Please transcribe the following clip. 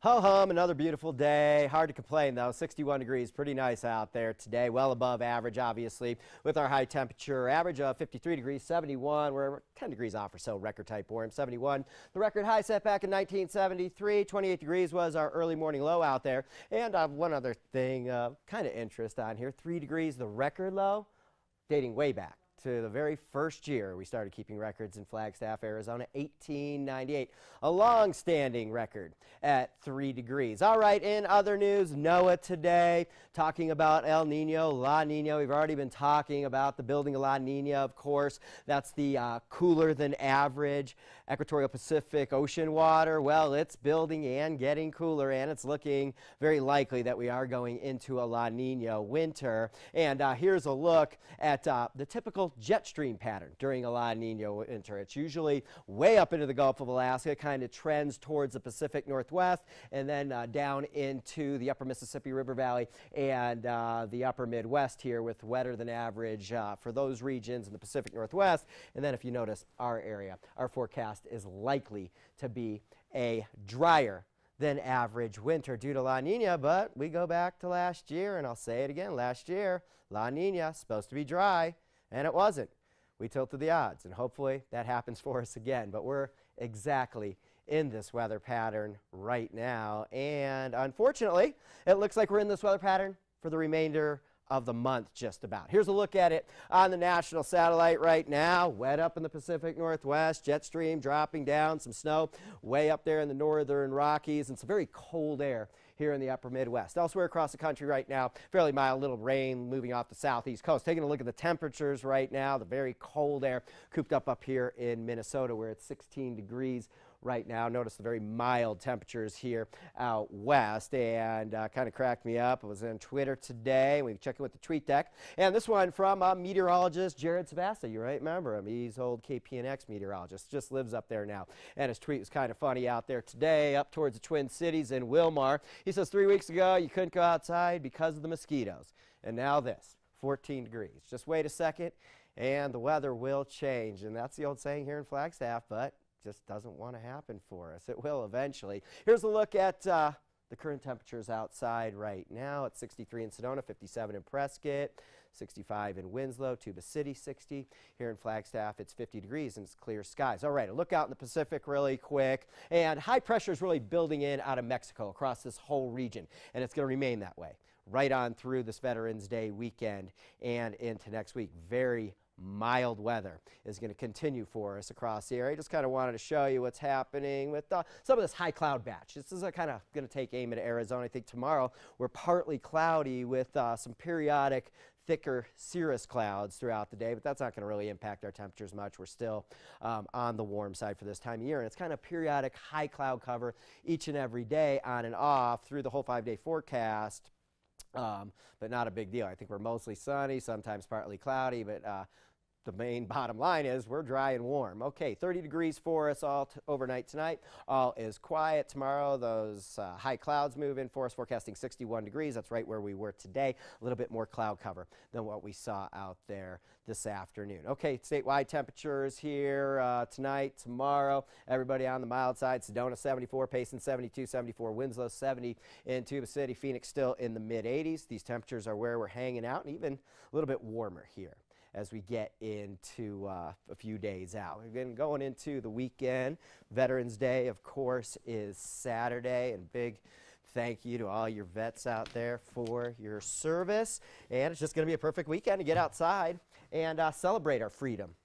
Ho hum, another beautiful day. Hard to complain though. 61 degrees, pretty nice out there today. Well above average, obviously, with our high temperature average of 53 degrees, 71. We're 10 degrees off or so, record type warm, 71. The record high set back in 1973. 28 degrees was our early morning low out there. And one other thing, kind of interest on here, 3 degrees, the record low, dating way back to the very first year we started keeping records in Flagstaff, Arizona, 1898. A long-standing record at 3 degrees. All right, in other news, NOAA today talking about El Nino, La Nina. We've already been talking about the building of La Nina, of course. That's the cooler than average equatorial Pacific Ocean water. Well, it's building and getting cooler, and it's looking very likely that we are going into a La Nina winter. And here's a look at the typical jet stream pattern during a La Nina winter. It's usually way up into the Gulf of Alaska, kind of trends towards the Pacific Northwest, and then down into the upper Mississippi River Valley and the upper Midwest here with wetter than average for those regions in the Pacific Northwest. And then if you notice our area, our forecast is likely to be a drier than average winter due to La Nina, but we go back to last year, and I'll say it again, last year, La Nina supposed to be dry, and it wasn't. We tilted the odds, and hopefully that happens for us again, but we're exactly in this weather pattern right now, and unfortunately, it looks like we're in this weather pattern for the remainder of the month just about. Here's a look at it on the national satellite right now. Wet up in the Pacific Northwest, jet stream dropping down, some snow way up there in the northern Rockies, and some very cold air here in the upper Midwest. Elsewhere across the country right now, fairly mild, little rain moving off the southeast coast. Taking a look at the temperatures right now, the very cold air cooped up here in Minnesota where it's 16 degrees right now. Notice the very mild temperatures here out west, and kind of cracked me up. I was on Twitter today. We checked in with the tweet deck, and this one from meteorologist Jared Sabasta. You right remember him. He's old KPNX meteorologist. Just lives up there now, and his tweet was kind of funny out there today up towards the Twin Cities in Wilmar. He says 3 weeks ago you couldn't go outside because of the mosquitoes, and now this 14 degrees. Just wait a second and the weather will change, and that's the old saying here in Flagstaff, but just doesn't want to happen for us. It will eventually. Here's a look at the current temperatures outside right now. It's 63 in Sedona, 57 in Prescott, 65 in Winslow, Tuba City 60. Here in Flagstaff it's 50 degrees and it's clear skies. All right, a look out in the Pacific really quick, and high pressure is really building in out of Mexico across this whole region, and it's going to remain that way right on through this Veterans Day weekend and into next week. Very mild weather is going to continue for us across the area. Just kind of wanted to show you what's happening with some of this high cloud batch. This is kind of going to take aim at Arizona. I think tomorrow we're partly cloudy with some periodic thicker cirrus clouds throughout the day, but that's not going to really impact our temperatures much. We're still on the warm side for this time of year, and it's kind of periodic high cloud cover each and every day on and off through the whole 5-day forecast. But not a big deal. I think we're mostly sunny, sometimes partly cloudy, but the main bottom line is we're dry and warm. Okay, 30 degrees for us all overnight tonight. All is quiet tomorrow. Those high clouds move in for us, forecasting 61 degrees. That's right where we were today. A little bit more cloud cover than what we saw out there this afternoon. Okay, statewide temperatures here tonight, tomorrow. Everybody on the mild side. Sedona 74, Payson 72, 74, Winslow 70 in Tuba City. Phoenix still in the mid-80s. These temperatures are where we're hanging out, and even a little bit warmer here as we get into a few days out. Again, going into the weekend. Veterans Day, of course, is Saturday, and big thank you to all your vets out there for your service. And it's just going to be a perfect weekend to get outside and celebrate our freedom